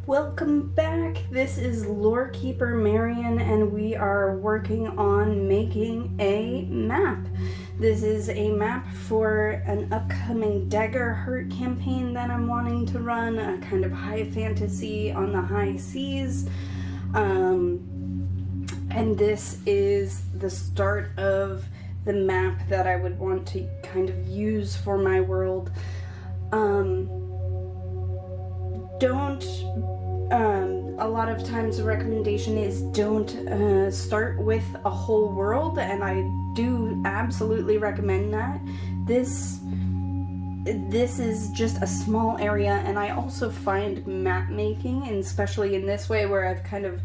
Welcome back. This is Lorekeeper Marion, and we are working on making a map. This is a map for an upcoming Daggerheart campaign that I'm wanting to run, a kind of high fantasy on the high seas. And this is the start of the map that I would want to kind of use for my world. A lot of times the recommendation is don't start with a whole world, and I do absolutely recommend that. This is just a small area, and I also find map making, and especially in this way where I've kind of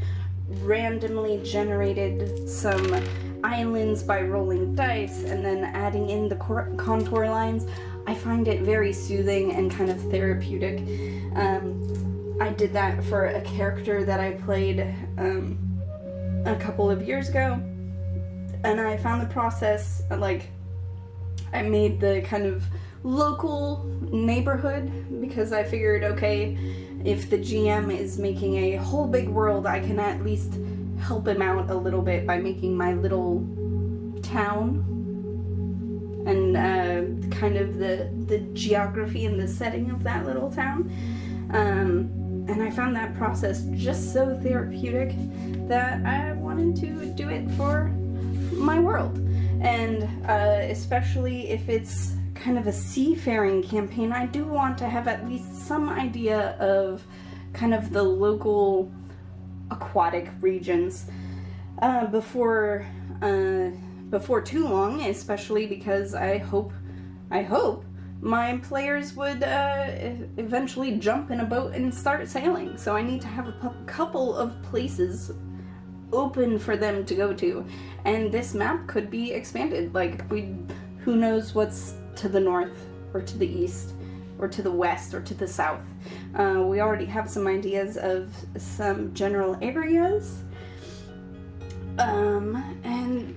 randomly generated some islands by rolling dice and then adding in the contour lines, I find it very soothing and kind of therapeutic. I did that for a character that I played a couple of years ago, and I found the process, like, I made the kind of local neighborhood because I figured, okay, if the GM is making a whole big world, I can at least help him out a little bit by making my little town and kind of the geography and the setting of that little town. And I found that process just so therapeutic that I wanted to do it for my world. And especially if it's kind of a seafaring campaign, I do want to have at least some idea of kind of the local aquatic regions before too long, especially because I hope my players would eventually jump in a boat and start sailing. So I need to have a couple of places open for them to go to, and this map could be expanded. Like, who knows what's to the north or to the east or to the west or to the south. We already have some ideas of some general areas,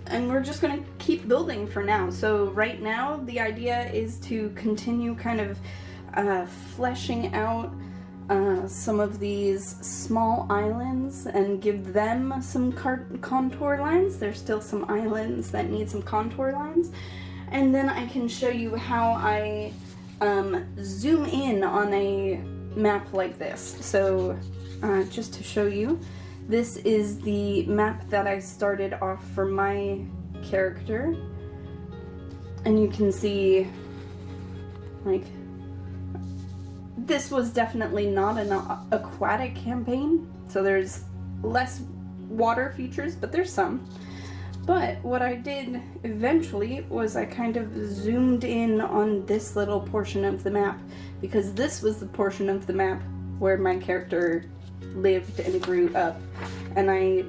and we're just gonna keep building for now. So right now the idea is to continue kind of fleshing out some of these small islands and give them some contour lines. There's still some islands that need some contour lines, and then I can show you how I zoom in on a map like this. So just to show you, this is the map that I started off for my character, and you can see, like, this was definitely not an aquatic campaign, so there's less water features, but there's some. But what I did eventually was I kind of zoomed in on this little portion of the map, because this was the portion of the map where my character lived and grew up. And I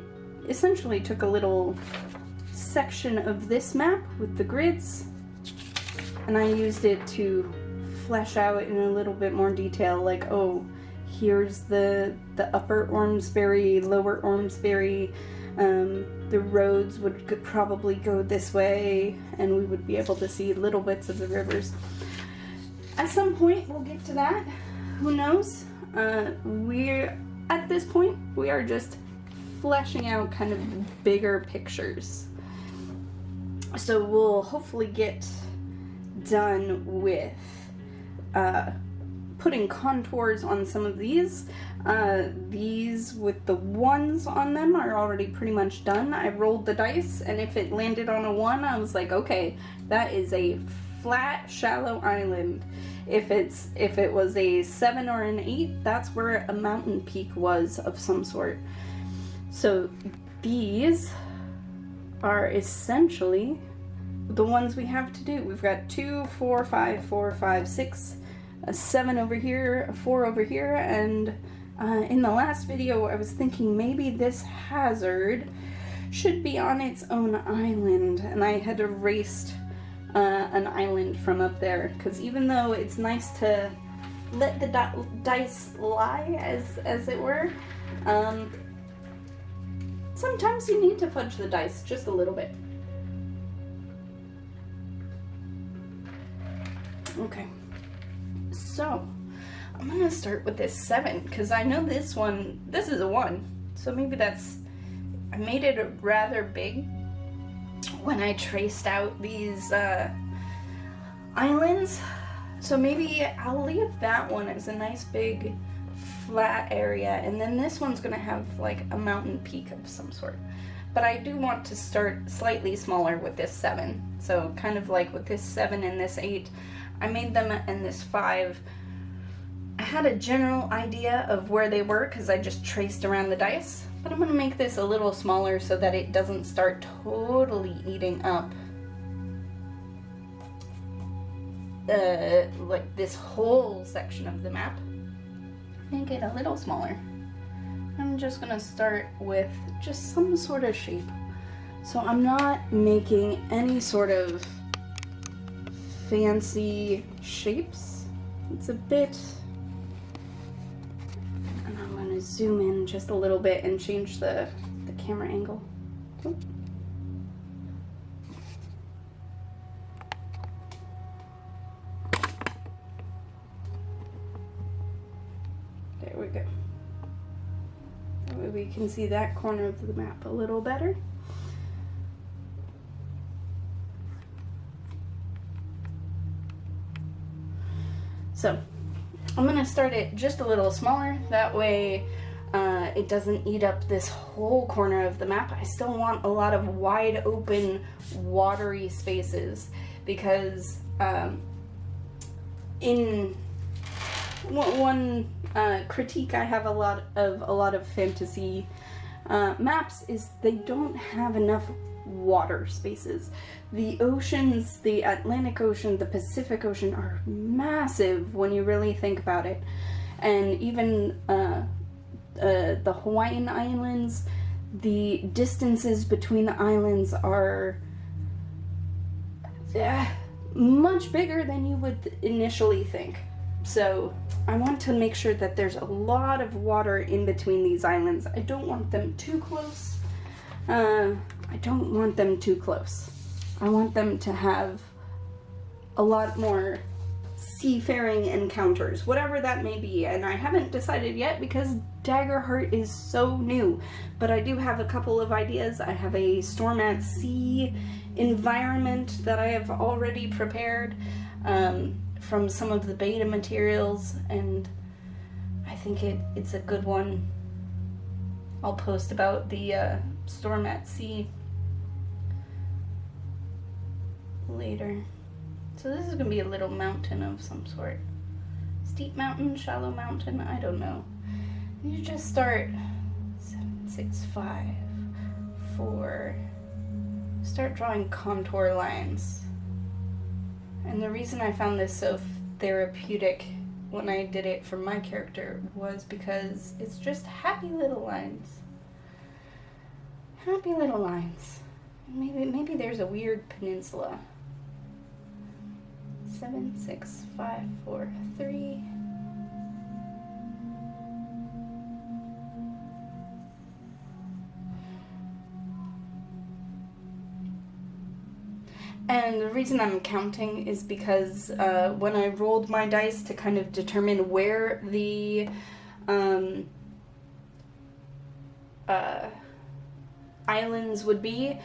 essentially took a little section of this map with the grids, and I used it to flesh out in a little bit more detail, like, oh, here's the upper Ormsbury, lower Ormsbury, the roads would probably go this way, and we would be able to see little bits of the rivers. At some point we'll get to that, who knows. At this point we are just fleshing out kind of bigger pictures. So we'll hopefully get done with putting contours on some of these. These with the ones on them are already pretty much done. I rolled the dice, and if it landed on a 1, I was like, okay, that is a flat, shallow island. If it was a 7 or an 8, that's where a mountain peak was of some sort. So these are essentially the ones we have to do. We've got 2, 4, 5, 4, 5, 6, a 7 over here, a 4 over here, and in the last video I was thinking maybe this hazard should be on its own island, and I had erased an island from up there, because even though it's nice to let the dice lie, as it were, sometimes you need to fudge the dice just a little bit. Okay, so I'm gonna start with this 7, because I know this one, this is a 1, so maybe that's, I made it rather big when I traced out these islands, so maybe I'll leave that one as a nice big flat area, and then this one's gonna have like a mountain peak of some sort. But I do want to start slightly smaller with this 7, so kind of like with this 7 and this 8, I made them, and this 5, I had a general idea of where they were because I just traced around the dice, but I'm going to make this a little smaller so that it doesn't start totally eating up like this whole section of the map. Make it a little smaller. I'm just going to start with just some sort of shape. So I'm not making any sort of fancy shapes. It's a bit, and I'm going to zoom in just a little bit and change the camera angle. Oop. There we go. That way we can see that corner of the map a little better. So I'm going to start it just a little smaller, that way it doesn't eat up this whole corner of the map. I still want a lot of wide open watery spaces, because in one critique I have a lot of fantasy maps is they don't have enough water spaces. The oceans, the Atlantic Ocean, the Pacific Ocean are massive when you really think about it. And even the Hawaiian Islands, the distances between the islands are much bigger than you would initially think. So I want to make sure that there's a lot of water in between these islands. I don't want them too close. I don't want them too close. I want them to have a lot more seafaring encounters, whatever that may be. And I haven't decided yet because Daggerheart is so new. But I do have a couple of ideas. I have a storm at sea environment that I have already prepared from some of the beta materials, and I think it's a good one. I'll post about the storm at sea later. So this is going to be a little mountain of some sort. Steep mountain, shallow mountain, I don't know. You just start 7, 6, 5, 4. Start drawing contour lines. And the reason I found this so therapeutic when I did it for my character was because it's just happy little lines. Happy little lines. Maybe there's a weird peninsula. 7, 6, 5, 4, 3. And the reason I'm counting is because when I rolled my dice to kind of determine where the islands would be,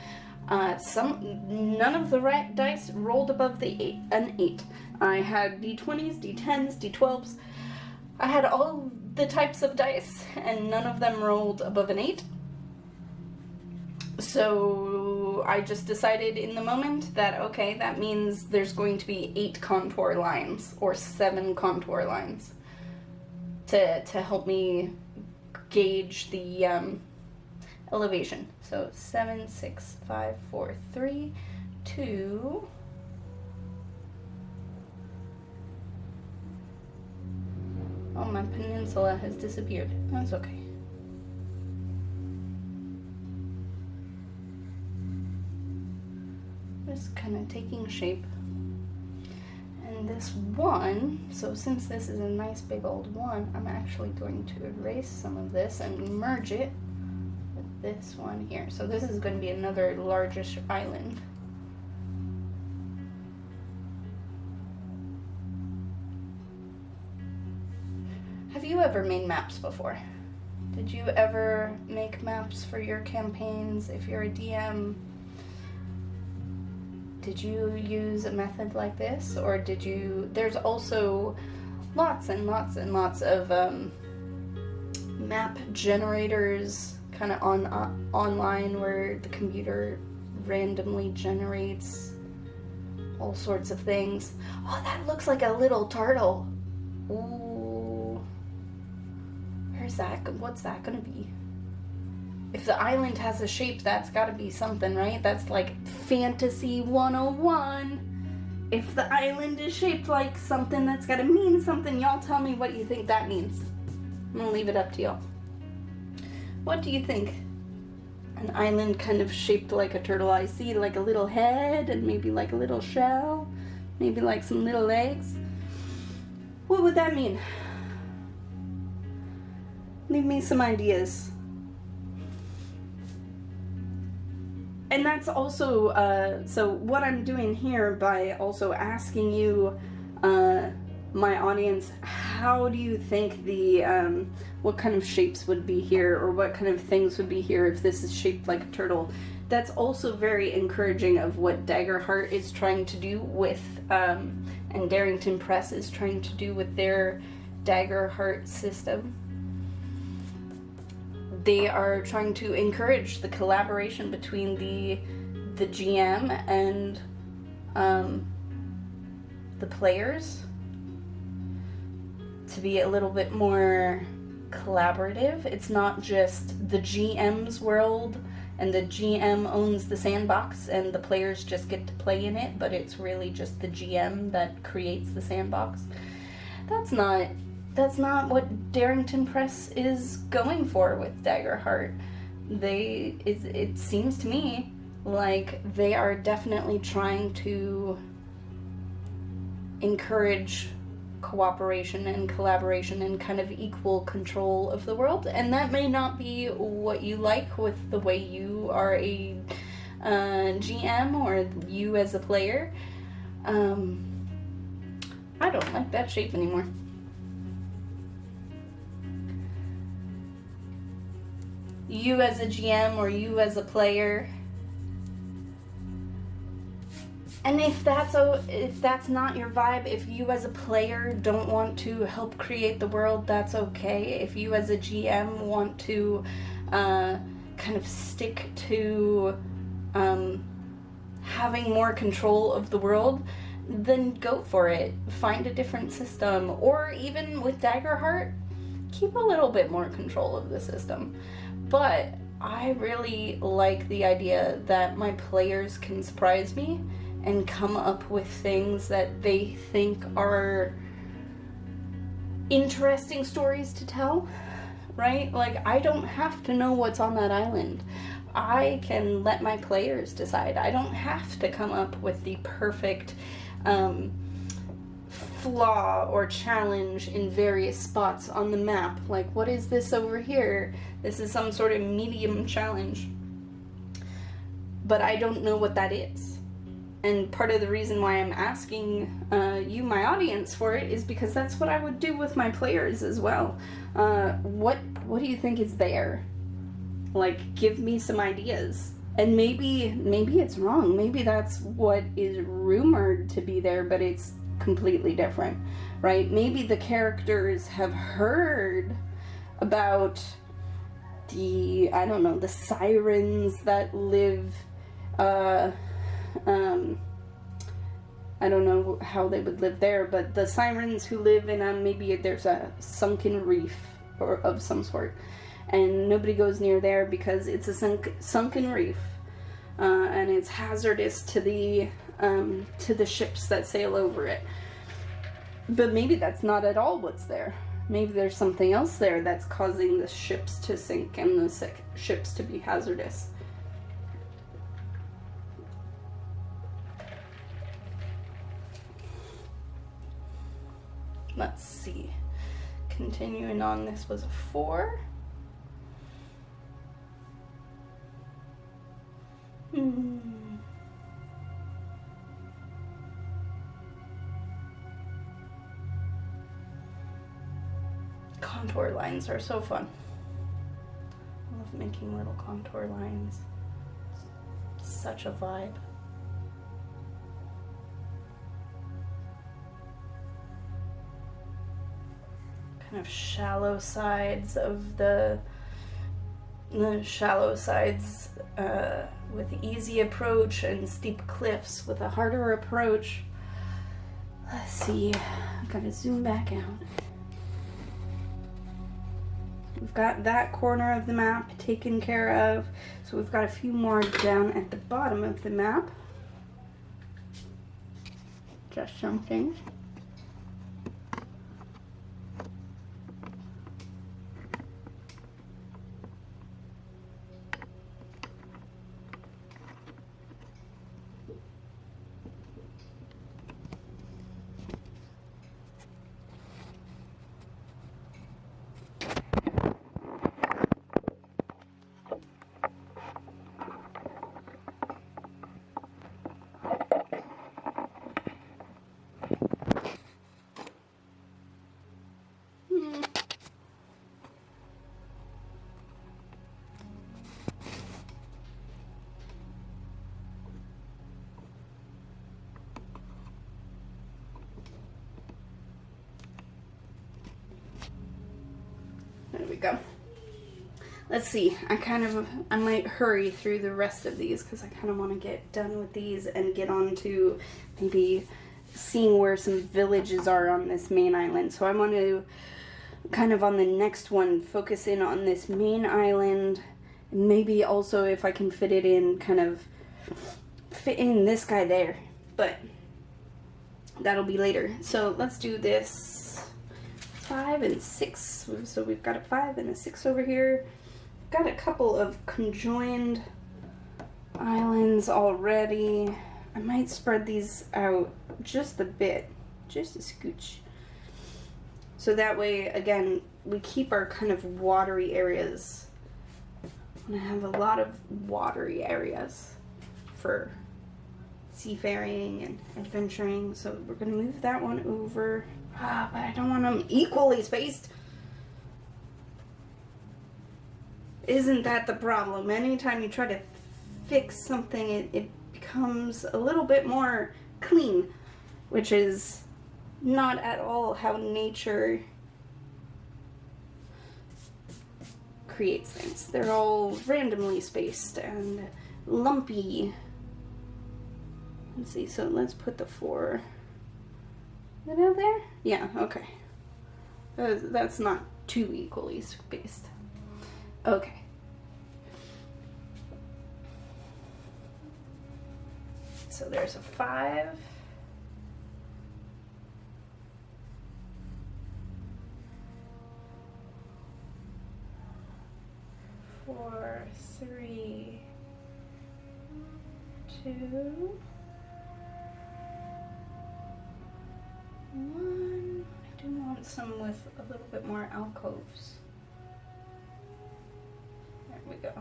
none of the right dice rolled above an 8. I had d20s, d10s, d12s. I had all the types of dice, and none of them rolled above an 8. So I just decided in the moment that, okay, that means there's going to be 8 contour lines, or 7 contour lines, to help me gauge the elevation. So 7, 6, 5, 4, 3, 2. Oh, my peninsula has disappeared. That's okay. Just kind of taking shape. And this 1, so since this is a nice big old 1, I'm actually going to erase some of this and merge it with this one here. So this is going to be another largish island. you ever made maps before? Did you ever make maps for your campaigns? If you're a DM, did you use a method like this? Or did you... There's also lots and lots and lots of map generators kind of online where the computer randomly generates all sorts of things. Oh, that looks like a little turtle. Ooh. Where's that? What's that gonna be? If the island has a shape, that's gotta be something, right? That's like Fantasy 101. If the island is shaped like something, that's gotta mean something. Y'all tell me what you think that means. I'm gonna leave it up to y'all. What do you think? An island kind of shaped like a turtle. I see like a little head and maybe like a little shell. Maybe like some little legs. What would that mean? Leave me some ideas. And that's also, so what I'm doing here by also asking you, my audience, how do you think the, what kind of shapes would be here, or what kind of things would be here if this is shaped like a turtle? That's also very encouraging of what Daggerheart is trying to do with, and Darrington Press is trying to do with their Daggerheart system. They are trying to encourage the collaboration between the GM and the players to be a little bit more collaborative. It's not just the GM's world and the GM owns the sandbox and the players just get to play in it, but it's really just the GM that creates the sandbox. That's not what Darrington Press is going for with Daggerheart. It seems to me like they are definitely trying to encourage cooperation and collaboration and kind of equal control of the world, and that may not be what you like with the way you are a GM or you as a player. I don't like that shape anymore. You as a GM or you as a player. And if that's not your vibe, if you as a player don't want to help create the world, that's okay. If you as a GM want to kind of stick to having more control of the world, then go for it. Find a different system. Or even with Daggerheart, keep a little bit more control of the system. But I really like the idea that my players can surprise me and come up with things that they think are interesting stories to tell, right? Like, I don't have to know what's on that island. I can let my players decide. I don't have to come up with the perfect flaw or challenge in various spots on the map. Like, what is this over here? This is some sort of medium challenge. But I don't know what that is. And part of the reason why I'm asking you, my audience, for it is because that's what I would do with my players as well. What do you think is there? Like, give me some ideas. And maybe it's wrong. Maybe that's what is rumored to be there, but it's completely different, right? Maybe the characters have heard about the sirens that live, I don't know how they would live there, but the sirens who live in maybe there's a sunken reef or of some sort, and nobody goes near there because it's a sunken reef, and it's hazardous to the ships that sail over it. But maybe that's not at all what's there. Maybe there's something else there that's causing the ships to sink and the ships to be hazardous. Let's see. Continuing on, this was a 4. Contour lines are so fun. I love making little contour lines. It's such a vibe. Kind of shallow sides of the shallow sides with easy approach, and steep cliffs with a harder approach. Let's see, I've got to zoom back out. We've got that corner of the map taken care of, so we've got a few more down at the bottom of the map. Just some things. There we go. Let's see, I might hurry through the rest of these because I kind of want to get done with these and get on to maybe seeing where some villages are on this main island. So I want to kind of on the next one focus in on this main island, and maybe also if I can fit it in, kind of fit in this guy there, but that'll be later. So let's do this 5 and 6. So we've got a 5 and a 6 over here. Got a couple of conjoined islands already. I might spread these out just a bit, just a scooch. So that way, again, we keep our kind of watery areas. I have a lot of watery areas for seafaring and adventuring. So we're gonna move that one over. But I don't want them equally spaced. Isn't that the problem? Anytime you try to fix something, it becomes a little bit more clean, which is not at all how nature creates things. They're all randomly spaced and lumpy. Let's see, so let's put the 4. Is it out there? Yeah, okay. That's not too equally spaced. Okay. So there's a 5. 4, 3, 2, 1. I do want some with a little bit more alcoves. There we go.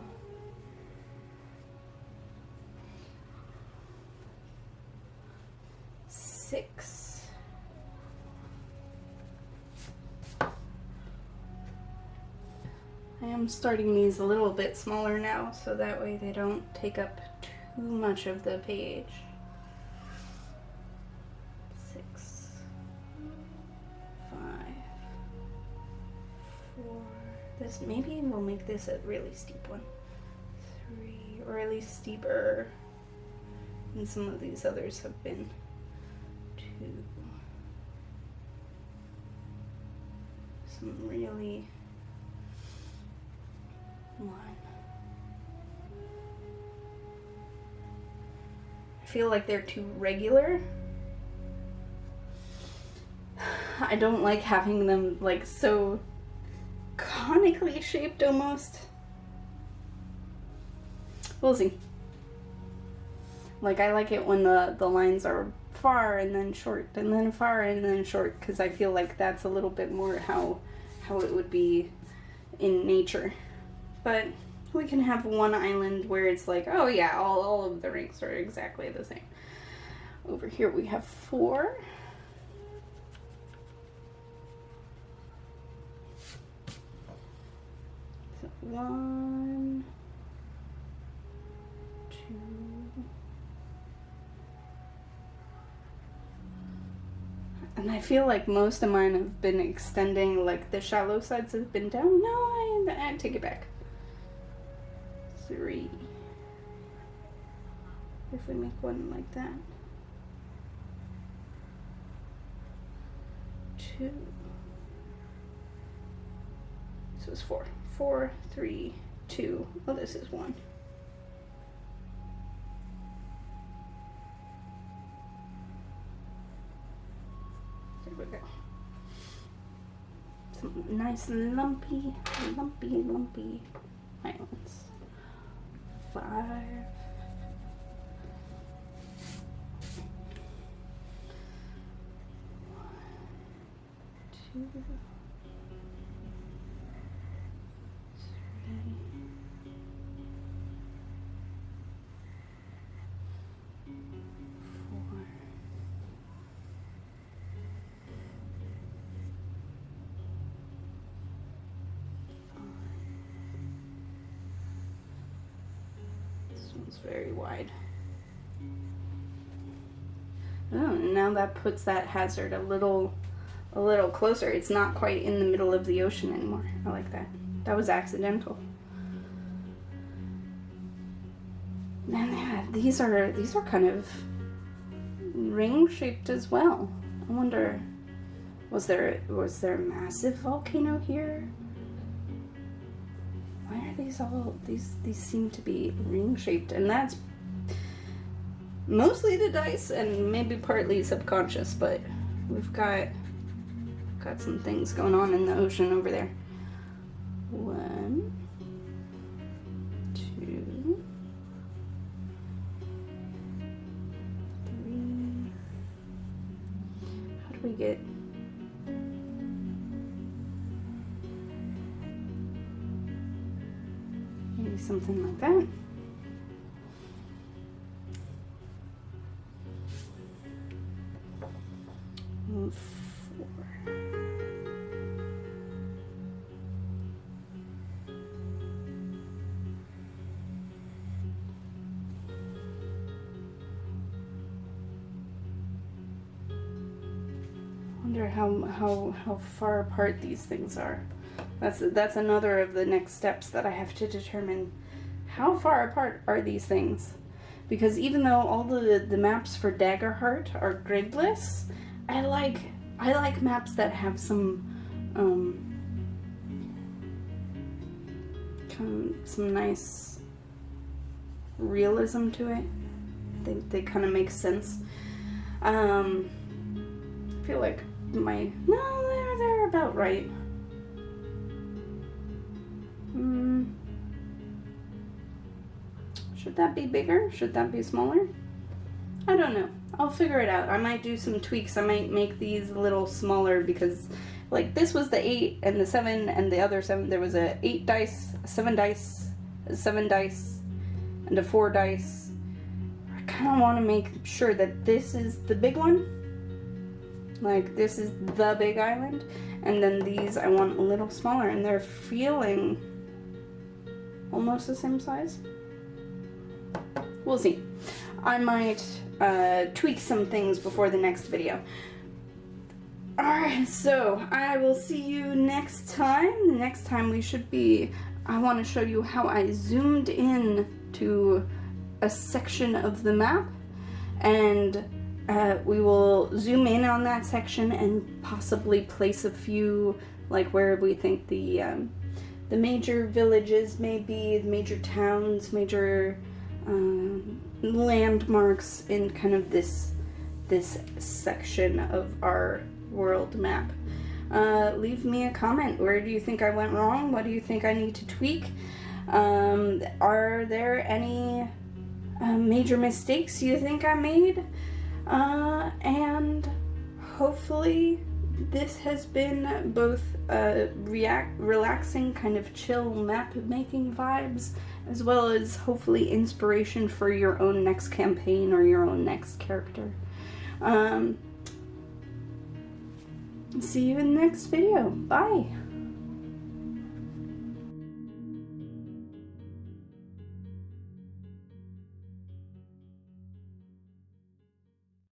Six. I am starting these a little bit smaller now, so that way they don't take up too much of the page. 6, 5, 4. This, maybe we'll make this a really steep one. 3, or at least steeper. And some of these others have been 2. Some really 1. I feel like they're too regular. I don't like having them like so conically shaped almost. We'll see. Like I like it when the lines are far and then short and then far and then short, because I feel like that's a little bit more how it would be in nature. But we can have one island where it's like, oh yeah, all of the rings are exactly the same. Over here we have 4. 1, 2. And I feel like most of mine have been extending, like the shallow sides have been down. No, I take it back. 3. If we make one like that. 2. This was 4. 4, 3, 2. Oh, this is 1. There we go. Some nice lumpy islands. 5. 2, 3, 4. This one's very wide. Oh, now that puts that hazard a little closer. It's not quite in the middle of the ocean anymore. I like that. That was accidental. And yeah, these are kind of ring shaped as well. I wonder, was there a massive volcano here? Why are these all these seem to be ring shaped? And that's mostly the dice and maybe partly subconscious, but we've got some things going on in the ocean over there. 1, 2, 3. How do we get? Maybe something like that. Move 4. Wonder how far apart these things are. That's another of the next steps that I have to determine. How far apart are these things? Because even though all the maps for Daggerheart are gridless, I like maps that have some nice realism to it. They kind of make sense. I feel like they're about right. Should that be bigger? Should that be smaller? I don't know. I'll figure it out. I might do some tweaks. I might make these a little smaller because, like, this was the 8 and the 7 and the other 7. There was a 8 dice, a 7 dice, a 7 dice, and a 4 dice. I kind of want to make sure that this is the big one. Like, this is the big island. And then these I want a little smaller. And they're feeling almost the same size. We'll see. I might tweak some things before the next video. Alright, so I will see you next time. The next time I want to show you how I zoomed in to a section of the map, and we will zoom in on that section and possibly place a few, like where we think the major villages may be, the major towns, major landmarks in kind of this section of our world map. Leave me a comment. Where do you think I went wrong? What do you think I need to tweak? Are there any major mistakes you think I made? And hopefully this has been both relaxing, kind of chill map making vibes, as well as hopefully inspiration for your own next campaign or your own next character. See you in the next video. Bye!